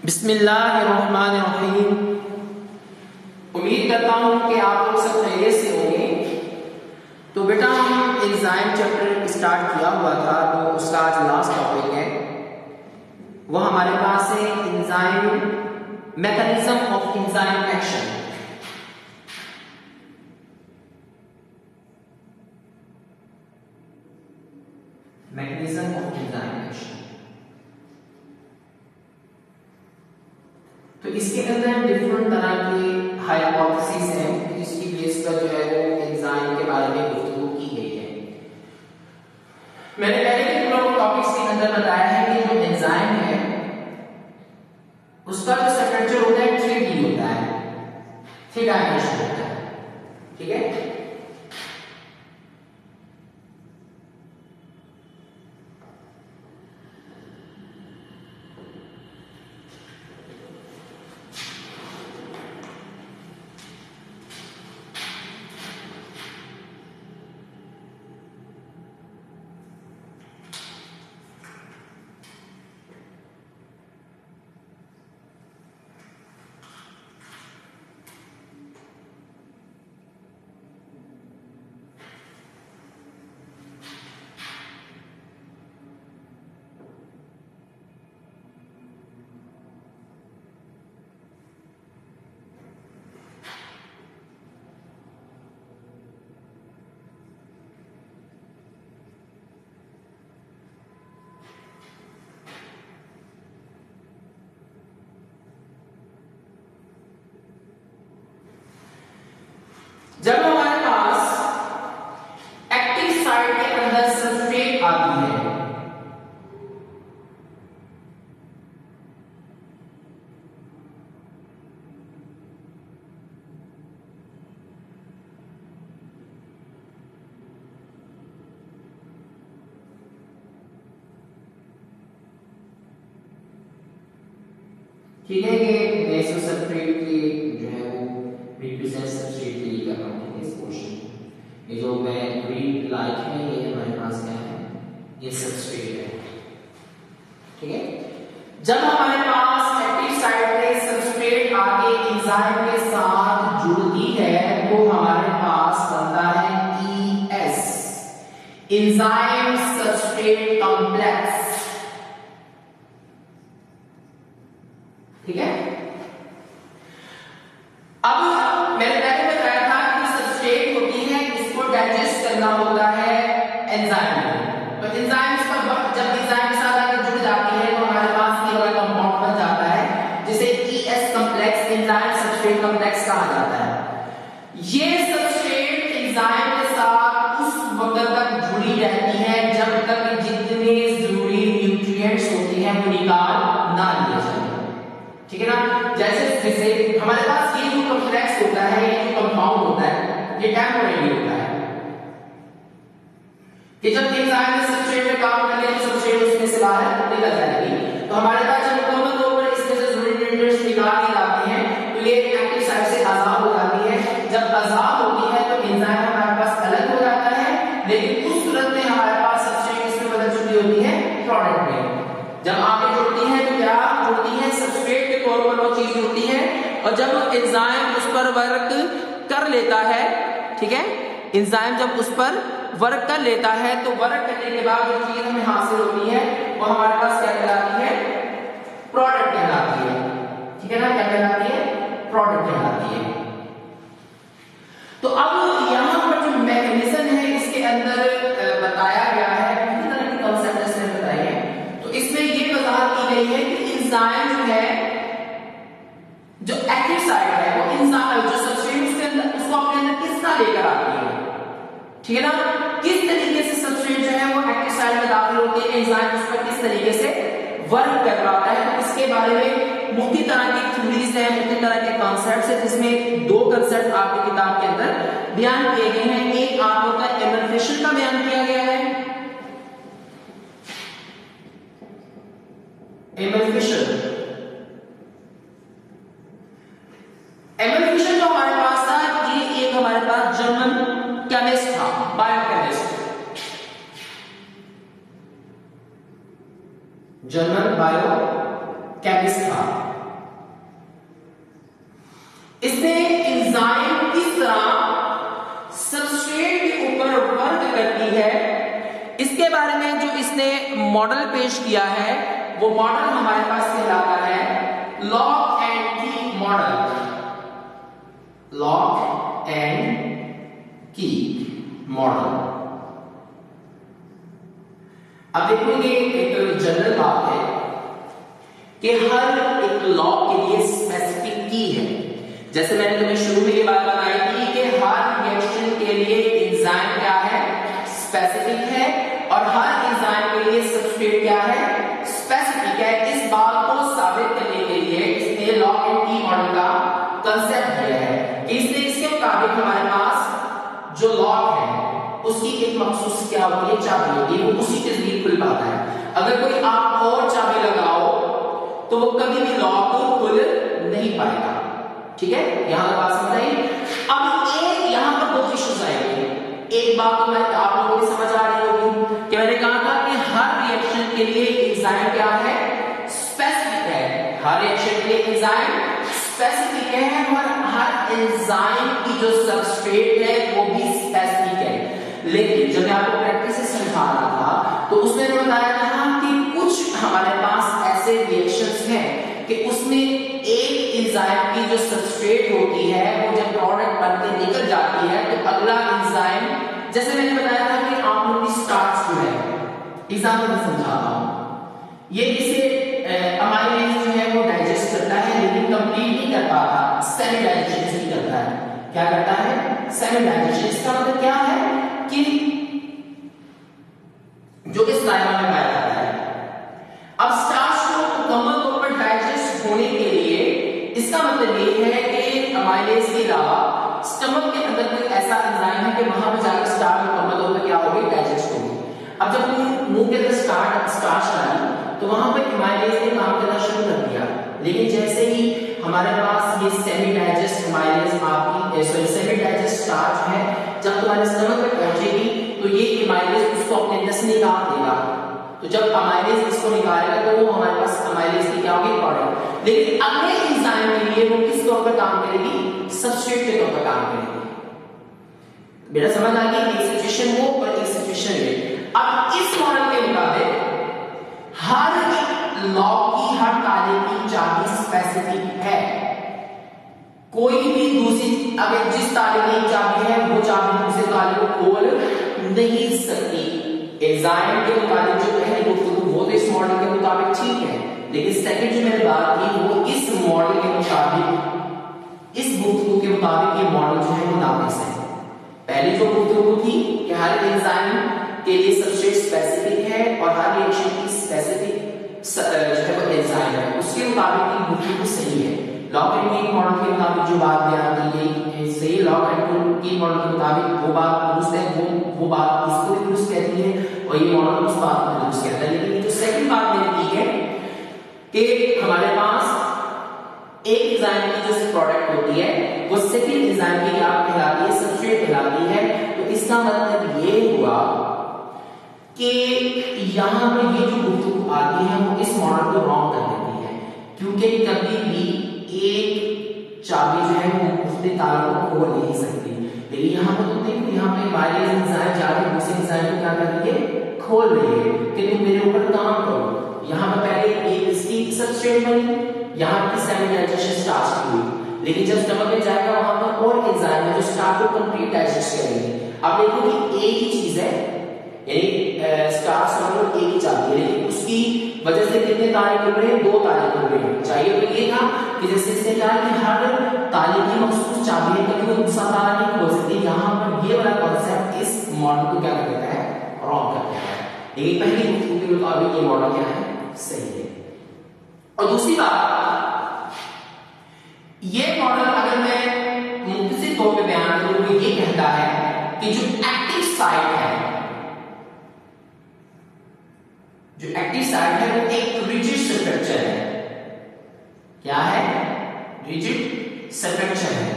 बिस्मिल्लाहिर्रहमानिर्रहीम। उम्मीद करता हूँ कि आप लोग सब खैरियत से होंगे। तो बेटा हम एंजाइम चैप्टर स्टार्ट किया हुआ था, तो उसका आज लास्ट टॉपिक है। वो हमारे पास है enzyme mechanism of enzyme action. Mechanism of enzyme action. तो इसके अंदर डिफरेंट तरह की हाइपोथेसिस हैं जिसकी बेस पर जो है वो एंजाइम के बारे में गुफ्तगू की गई है। मैंने पहले के टॉपिक्स के अंदर बताया है कि जो एंजाइम है उसका जो स्ट्रक्चर होता है 3D होता है, 3 डायमेंशन होता है। ठीक है, जब हमारे पास एक्टिव साइट के अंदर सब्सट्रेट आती है, ठीक है, ये मेसो सब्सट्रेट की जो है वो रिप्रेजेंट सब्सट्रेट के लिए कर रहा हूं इस पोर्शन। ये जो मैं ग्रीन लाइट है ये हमारे पास क्या है, ये सब्सट्रेट है। ठीक है, जब हमारे पास एक्टिव साइट पे सब्सट्रेट आके एंजाइम के साथ जुड़ती है तो हमारे पास बनता है ES, एंजाइम सब्सट्रेट कॉम्प्लेक्स। ठीक है, अब मैंने पहले बताया था कि सब्सट्रेट होती है, इसको डाइजेस्ट करना होता है एंजाइम में। तो एंजाइम जब एंजाइम के साथ आकर जुड़ जाती है तो हमारे पास ये वाला कंपाउंड बन जाता है जिसे ES complex, enzyme substrate complex कहा जाता है। ये सब्सट्रेट एंजाइम के साथ उस वक्त तक जुड़ी रहती है जब तक जितने जरूरी न्यूट्रिएंट्स होते हैं वो निकाल ना लिए जाए। ठीक है ना, जैसे हमारे पास ये जो कॉम्प्लेक्स होता है, ये जो कंपाउंड होता है, ये टेम्पोरेरी होता है कि जब एंजाइम ने सब्सट्रेट में काम कर लिया तो सब्सट्रेट उसमें से बाहर निकल जाएगी। तो हमारे पास जब मुकम्मल तौर पर इसमें से जरूरी न्यूट्रिएंट्स निकाल दिए जाते हैं तो ये एक्टिव साइट से आजाद हो जाती है। जब आजाद होती है तो एंजाइम हमारे पास अलग हो जाता है, लेकिन उस सूरत में हमारे पास सब्सट्रेट किसमें बदल चुकी होती है, प्रोडक्ट में। जब आगे जुड़ती है तो क्या जुड़ती है, सब्सट्रेट के तौर पर वो चीज जुड़ती है, और जब एंजाइम उस पर वर्क कर लेता है, ठीक है, एंजाइम जब उस पर वर्क कर लेता है तो वर्क करने के बाद जो चीज हमें हासिल होती है वो हमारे पास क्या कहलाती है, प्रोडक्ट कहलाती है। ठीक है ना, क्या कहलाती है, प्रोडक्ट कहलाती है। तो अब यहां पर जो मैकेनिज्म है इसके अंदर बताया गया है, किस तरह के कांसेप्ट इसमें बताए हैं। तो इसमें ये वजाहत की गई है कि एंजाइम जो है, जो एक्टिव साइट है वो एंजाइम जो सब्सट्रेट उसके अंदर उसको अपने अंदर किस तरह लेकर आती है। ठीक है ना, किस तरीके से सब्सट्रेट जो है वो एक्टिव साइट में दाखिल होती है, एंजाइम उस पर किस तरीके से वर्क कर रहा है। तो इसके बारे में मुख्तलिफ तरह की थ्योरीज हैं, मुख्तलिफ तरह के कॉन्सेप्ट्स हैं, जिसमें 2 कॉन्सेप्ट आपकी किताब के अंदर बयान किए गए हैं। एक आप लोग का एमल फिशर का बयान किया गया है, एमल फिशर। एमल फिशर जो हमारे पास था, ये एक हमारे पास जर्मन केमिस्ट था, बायोकेमिस्ट, जर्मन बायो केमिस्ट था। इसने एंजाइम किस तरह सबस्ट्रेट के ऊपर वर्क करती है इसके बारे में जो इसने मॉडल पेश किया है वो मॉडल हमारे पास कहलाता है लॉक एंड की मॉडल। लॉक एंड की मॉडल। अब देखोगे एक जनरल बात है कि हर एक लॉक के लिए स्पेसिफिक की है। जैसे मैंने तुम्हें शुरू में ये बात बताई थी कि हर रिएक्शन के लिए एंजाइम क्या है, स्पेसिफिक है, और हर एंजाइम के लिए सबस्ट्रेट क्या है, स्पेसिफिक है। इस बात को साबित करने के लिए इसने लॉक एंड की मॉडल का कंसेप्ट दिया है कि इसने इसके मुताबिक हमारे पास जो लॉक है उसकी एक मखसूस क्या होती है, चाबी होती है, वो उसी के जरिए खुल पाता है। अगर कोई आप और चाबी लगाओ तो वो कभी भी लॉक को खुल नहीं पाएगा। ठीक है, यहां पर बात समझ आई। अब यहां पर दो इश्यूज आएंगे। एक बात तो मैं आप लोगों को समझ आ रही होगी कि मैंने कहा था कि हर रिएक्शन के लिए एंजाइम क्या है, स्पेसिफिक है। हर रिएक्शन के लिए एंजाइम स्पेसिफिक है और हर एंजाइम की जो सबस्ट्रेट है वो भी स्पेसिफिक है। लेकिन जब मैं आपको प्रैक्टिस से समझा रहा था तो उसमें बताया था कि कुछ हमारे पास ऐसे रिएक्शंस हैं कि उसमें एक एंजाइम की जो सबस्ट्रेट होती है वो जब प्रोडक्ट बनके निकल जाती है तो अगला एंजाइम, जैसे मैंने बताया था कि आप लोग की स्टार्च जो है, एग्जाम्पल में समझाता हूं, ये इसे अमाइलेज जो है वो डाइजेस्ट करता है लेकिन कंप्लीट नहीं कर पाता, सेमी डाइजेशन ही करता है। क्या करता है, सेमी डाइजेशन। इसका मतलब क्या है कि जो कि स्लाइमा में पाया जाता है। अब स्टार्च को मुकम्मल तौर पर डाइजेस्ट होने के लिए इसका मतलब ये है कि अमाइलेज के अलावा स्टमक के अंदर कोई ऐसा एंजाइम है कि वहां पर जाकर स्टार्च मुकम्मल तौर पर क्या होगी, डाइजेस्ट होगी। अब जब मुंह के अंदर स्टार्च डाली तो वहां पर अमाइलेज ने काम करना शुरू कर दिया, लेकिन जैसे ही हमारे पास ये सेमी डाइजेस्ट अमाइलेज आपकी सेमी डाइजेस्ट स्टार्च है, जब तुम्हारे स्टमक में पहुंचेगी तो ये अमाइलेज उसको अपने अंदर से निकाल देगा। तो जब अमाइलेज इसको निकालेगा तो वो हमारे पास अमाइलेज की क्या होगी, प्रोडक्ट। लेकिन अगले एंजाइम के लिए वो किस तौर पर काम करेगी, सबस्ट्रेट के तौर पर काम करेगी। बेटा समझ आ गई, एक सिचुएशन वो और एक सिचुएशन ये। अब इस मॉडल के मुताबिक हर लॉक की, हर ताले की चाबी स्पेसिफिक है। कोई भी दूसरी, अगर जिस ताले की चाबी है वो चाबी दूसरे ताले को खोल नहीं सकती। एंजाइम के मुताबिक जो पहली गुफ्तगू वो तो इस मॉडल के मुताबिक ठीक है, लेकिन सेकंड जो मैंने बात की वो इस मॉडल के मुताबिक, इस गुफ्तगू के मुताबिक ये मॉडल जो है वो नाक़िस है। पहली जो गुफ्तगू थी कि हर एंजाइम के लिए सबस्ट्रेट स्पेसिफिक है और हर रिएक्शन की स्पेसिफिक जो है वो एंजाइम है, उसके मुताबिक ये गुफ्तगू सही है। लॉक एंड की मॉडल के मुताबिक जो बात बयान की गई सही, लॉक एंड की मॉडल के मुताबिक वो बात दुरुस्त है, वो बात इसको भी दुरुस्त कहती है और ये मॉडल उस बात को दुरुस्त कहता है। लेकिन जो सेकंड बात मैंने की है कि हमारे पास एक एंजाइम की जो प्रोडक्ट होती है वो सेकंड एंजाइम की क्या कहलाती है, सबस्ट्रेट कहलाती है। तो इसका मतलब ये हुआ कि यहां पर ये जो गुफ्तगू आती है वो इस मॉडल को रॉन्ग कर देती है, क्योंकि कभी भी एक चाबी जो है वो उसके तालों को खोल नहीं सकती। लेकिन यहाँ पर तुम देखो, यहाँ पे वायरलेस एंजाइम जाके दूसरे एंजाइम को क्या कर रही है, खोल रही है कि तुम मेरे ऊपर काम करो। यहाँ पर पहले एक इसकी सबस्ट्रेट बनी, यहाँ की सेमी डाइजेशन स्टार्च की हुई, लेकिन जब स्टमक में जाएगा वहां पर और एंजाइम है जो स्टार्च को कंप्लीट डाइजेस्ट करेंगे। अब देखो कि एक ही चीज है, यानी स्टार्च मतलब एक ही चाबी है, लेकिन उसकी वजह से कितने ताले खुल रहे हैं, दो ताले खुल रहे हैं। चाहिए तो ये था कि जैसे इसने कहा कि हर ताले की मखसूस चाबी है, कभी वो दूसरा ताला नहीं खोल सकती। यहाँ पर ये वाला कॉन्सेप्ट इस मॉडल को क्या कर देता है, रॉन्ग कर देता है। लेकिन पहली गुफ्तगू के मुताबिक ये मॉडल क्या है, सही है। और दूसरी बात, ये मॉडल अगर मैं मुख्तसर तौर पे बयान करूं तो ये कहता है कि जो एक्टिव साइट है, जो एक्टिव साइट है वो एक रिजिड स्ट्रक्चर है। क्या है, रिजिड स्ट्रक्चर है।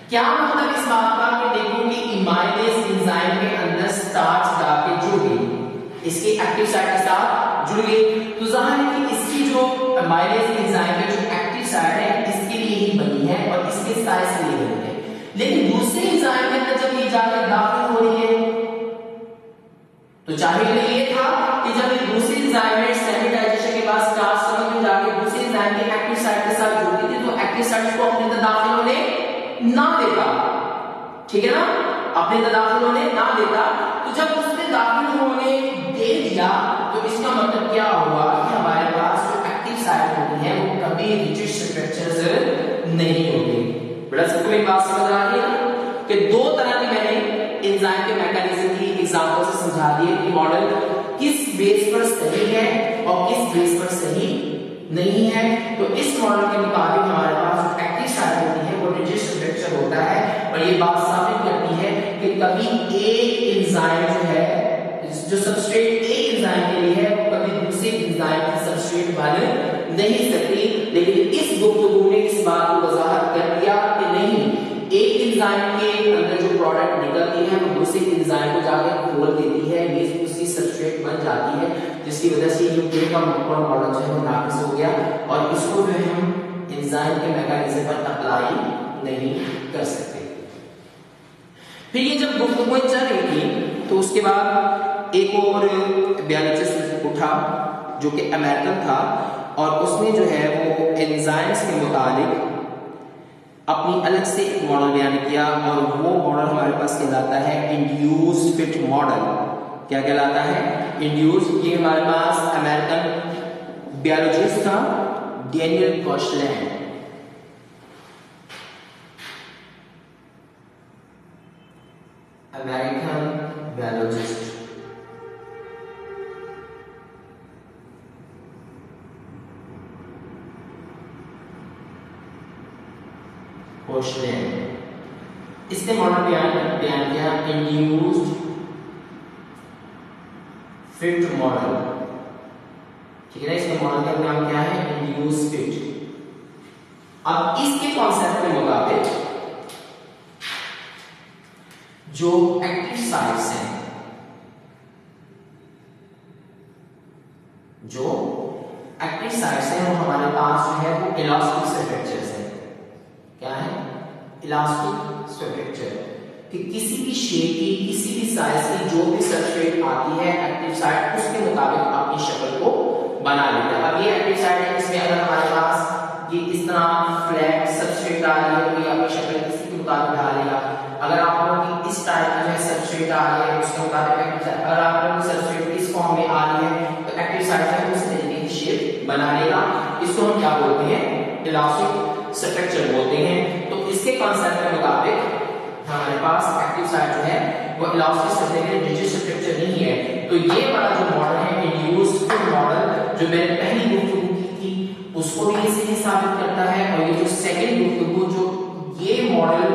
क्या मतलब इस बात का कि देखो कि इमाइलेज एंजाइम के अंदर स्टार्च जाके जुड़ गई, इसके एक्टिव साइट के साथ जुड़ गई, तो जाहिर है कि इसकी जो अमाइलेज एंजाइम में जो एक्टिव साइट है इसके लिए ही बनी है और इसके साइज के लिए बनी है। लेकिन दूसरे एंजाइम में जब ये जाकर दाखिल हो रही है तो जाहिर ये था कि जब ये दूसरे एंजाइम में सेमी डाइजेशन के बाद स्टार्च स्टमक में जाके दूसरे एंजाइम के एक्टिव साइट के साथ जुड़ती थी तो एक्टिव साइट को अपने अंदर दाखिल होने ना देता, ठीक है ना, अपने अंदर दाखिल होने ना देता। तो जब उसने दाखिल होने दे दिया तो इसका मतलब क्या हुआ कि हमारे पास जो एक्टिव साइट होती है वो कभी रिजिड स्ट्रक्चर नहीं होगी। बड़ा सबको एक बात समझ आ रही है ना कि दो तरह की मैंने एंजाइम के मैकेनिज्म की एग्जांपल से समझा दिए कि मॉडल किस बेस पर सही है और किस बेस पर सही नहीं है। तो इस मॉडल के मुताबिक हमारे पास जो एक्टिव साइट होती है वो रिजिड स्ट्रक्चर होता है और ये बात साबित करती है कि कभी एक एंजाइम जो है जो सबस्ट्रेट एक एंजाइम के लिए है वो कभी दूसरे एंजाइम की सबस्ट्रेट बन नहीं सकती। लेकिन इस गुफ्तगू ने इस बात को वजाहत कर दिया कि नहीं, एक एंजाइम के अंदर जो प्रोडक्ट निकलती है वो दूसरे एंजाइम को जाकर खोल देती है, ये उसकी सबस्ट्रेट बन जाती है, जिसकी वजह से ये का मॉडल जो है वो नाकिस हो गया और इसको जो है हम एंजाइम के मैकेनिज्म पर अप्लाई नहीं कर सकते। फिर ये जब गुफ्तगू चल रही थी तो उसके बाद एक और बायोलॉजिस्ट उठा जो कि अमेरिकन था और उसने जो है वो एंजाइम्स के मुताबिक अपनी अलग से एक मॉडल बयान किया और वो मॉडल हमारे पास कहलाता है इंड्यूस्ड फिट मॉडल। क्या कहलाता है? इंड्यूस्ड। ये हमारे पास अमेरिकन बायोलॉजिस्ट था Daniel Koshland. American biologist Koshland, इसने मॉडल बयान किया इंड्यूस्ड फिट मॉडल, ठीक है ना। इसके मॉडल का नाम क्या है? Induced fit. अब इसके कॉन्सेप्ट के मुताबिक जो एक्टिव साइट्स हैं, जो एक्टिव साइट्स हैं वो हमारे पास जो है वो इलास्टिक स्ट्रक्चर्स हैं। क्या है? इलास्टिक स्ट्रक्चर कि किसी भी शेप की किसी भी साइज की जो भी सबस्ट्रेट आती है एक्टिव साइट उसके मुताबिक अपनी शक्ल को बना लेता है। अब ये एक्टिव साइट है, इसमें अगर हमारे पास ये इस तरह फ्लैट सबस्ट्रेट आ रही है तो ये अपनी शक्ल किसी के मुताबिक डालेगा। अगर आप लोगों की इस टाइप की जो है सबस्ट्रेट आ रही है उसके मुताबिक एक्टिव साइट, अगर आप लोगों की सबस्ट्रेट इस फॉर्म में आ रही है तो एक्टिव साइट है उस तरीके की शेप बना लेगा। इसको हम क्या बोलते हैं? इलास्टिक स्ट्रक्चर बोलते हैं। तो इसके कांसेप्ट के मुताबिक हमारे पास एक्टिव साइट जो है वो इलास्टिक स्ट्रक्चर है, रिजिड स्ट्रक्चर नहीं है। तो ये वाला जो मॉडल है इंड्यूस्ड फिट मॉडल जो मैंने पहली गुफ्तगू की थी उसको भी इसे ही साबित करता है और ये जो सेकंड गुफ्तगू जो ये मॉडल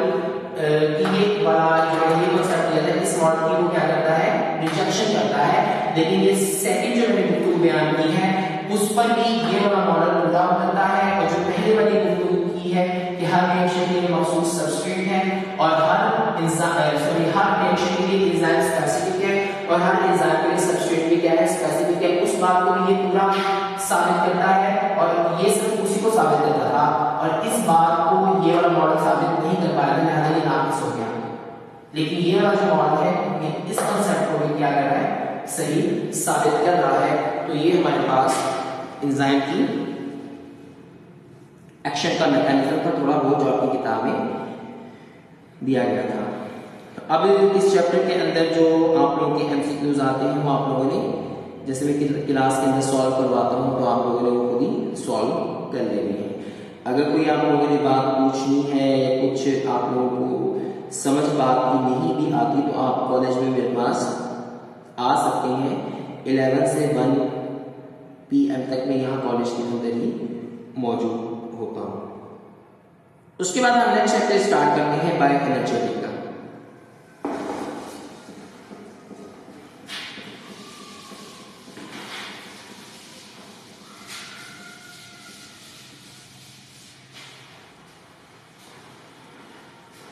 की ये वाला जो ये कांसेप्ट दिया था इस मॉडल की वो क्या करता है? रिजेक्शन करता है। लेकिन ये सेकंड जो मैंने गुफ्तगू बयान की है उस पर भी ये वाला मॉडल पूरा करता है और जो पहले वाली गुफ्तगू की है कि हर रिएक्शन के लिए मखसूस सबस्ट्रेट है और हर रिएक्शन के लिए एंजाइम स्पेसिफिक है और हर एंजाइम के लिए सबस्ट्रेट भी क्या है? स्पेसिफिक है। उस बात को भी ये पूरा साबित करता है और ये सब उसी को साबित करता था और इस बात को ये वाला मॉडल साबित नहीं कर पाया था, लिहाजा ये नाकिस हो गया। लेकिन ये वाला जो मॉडल है ये इस कांसेप्ट को भी क्या कर रहा है? सही साबित कर रहा है। तो ये हमारे पास एंजाइम की एक्शन का मैकेनिज्म था थोड़ा बहुत जो आपकी किताब में दिया गया था। तो अब इस चैप्टर के अंदर जो आप लोगों के एमसीक्यूज आते हैं वो आप लोगों ने जैसे मैं क्लास के अंदर सॉल्व करवाता हूँ तो आप लोगों ने खुद ही सॉल्व कर लेनी है। अगर कोई आप लोगों ने बात पूछनी है या कुछ आप लोगों को समझ बात की नहीं भी आती तो आप कॉलेज में मेरे पास आ सकते हैं। 11 से 1 PM तक मैं यहाँ कॉलेज के अंदर ही मौजूद होता हूँ। उसके बाद हम नेक्स्ट चैप्टर स्टार्ट करते हैं बायो एनर्जेटिक का।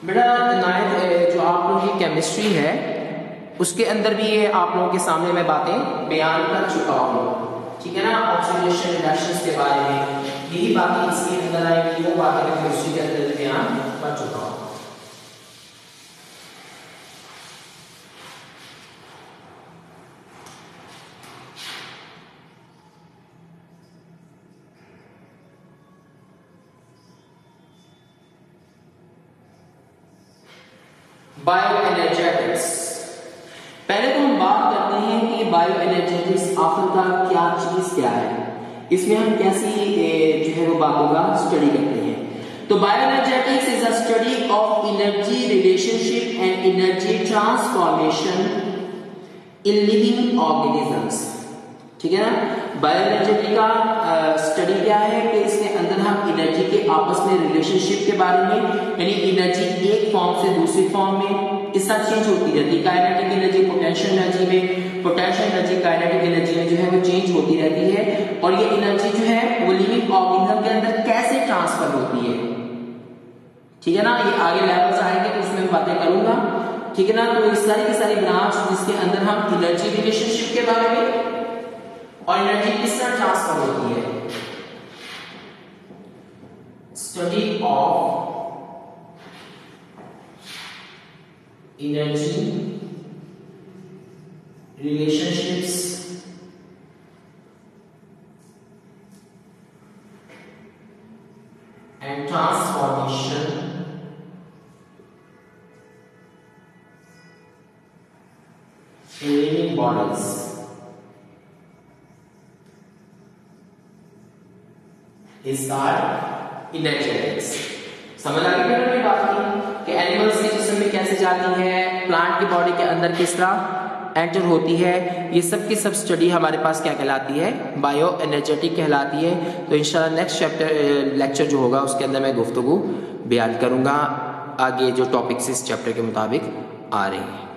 बेटा नाइन्थ जो आप लोगों की केमिस्ट्री है उसके अंदर भी ये आप लोगों के सामने मैं बातें बयान कर चुका हूँ। ठीक है ना, ऑक्सीडेशन रिडक्शंस के बारे में, यही बातें इसके अंदर आएंगी, वो बातें मैं केमिस्ट्री के अंदर ध्यान कर चुका हूँ। बायोएनर्जेटिक्स, पहले तो हम बात करते हैं कि बायोएनर्जेटिक्स आखिरकार क्या चीज क्या है, इसमें हम कैसी जो है वो बातों का स्टडी करते हैं। तो bioenergetics is a study of energy relationship and energy transformation in living organisms, ठीक है ना। बायोएनर्जेटिक का स्टडी क्या है कि इसके अंदर हम एनर्जी के आपस में रिलेशनशिप के बारे में, यानी एनर्जी एक फॉर्म से दूसरी फॉर्म में किस तरह चेंज होती रहती है, काइनेटिक एनर्जी पोटेंशियल एनर्जी में, पोटेंशियल एनर्जी काइनेटिक एनर्जी में जो है वो चेंज होती रहती है, और ये एनर्जी जो है वो लिविंग ऑर्गेनिज्म के अंदर कैसे ट्रांसफर होती है, ठीक है ना। ये आगे लेवल्स आएंगे तो उसमें मैं बातें करूंगा, ठीक है ना। तो इस सारी की सारी ब्रांच जिसके अंदर हम एनर्जी रिलेशनशिप के बारे में और एनर्जी किस तरह ट्रांसफर होती है, study of energy relationships and transformation in living bodies. इस एनर्जेटिक्स समझ आ गई मैंने बात की कि एनिमल्स के जिस्म में कैसे जाती है, प्लांट की बॉडी के अंदर किस तरह एंटर होती है, ये सब की सब स्टडी हमारे पास क्या कहलाती है, बायो एनर्जेटिक कहलाती है। तो इंशाल्लाह नेक्स्ट लेक्चर जो होगा उसके अंदर मैं गुफ्तगू बयान करूंगा, आगे जो टॉपिक्स इस चैप्टर के मुताबिक आ रहे हैं।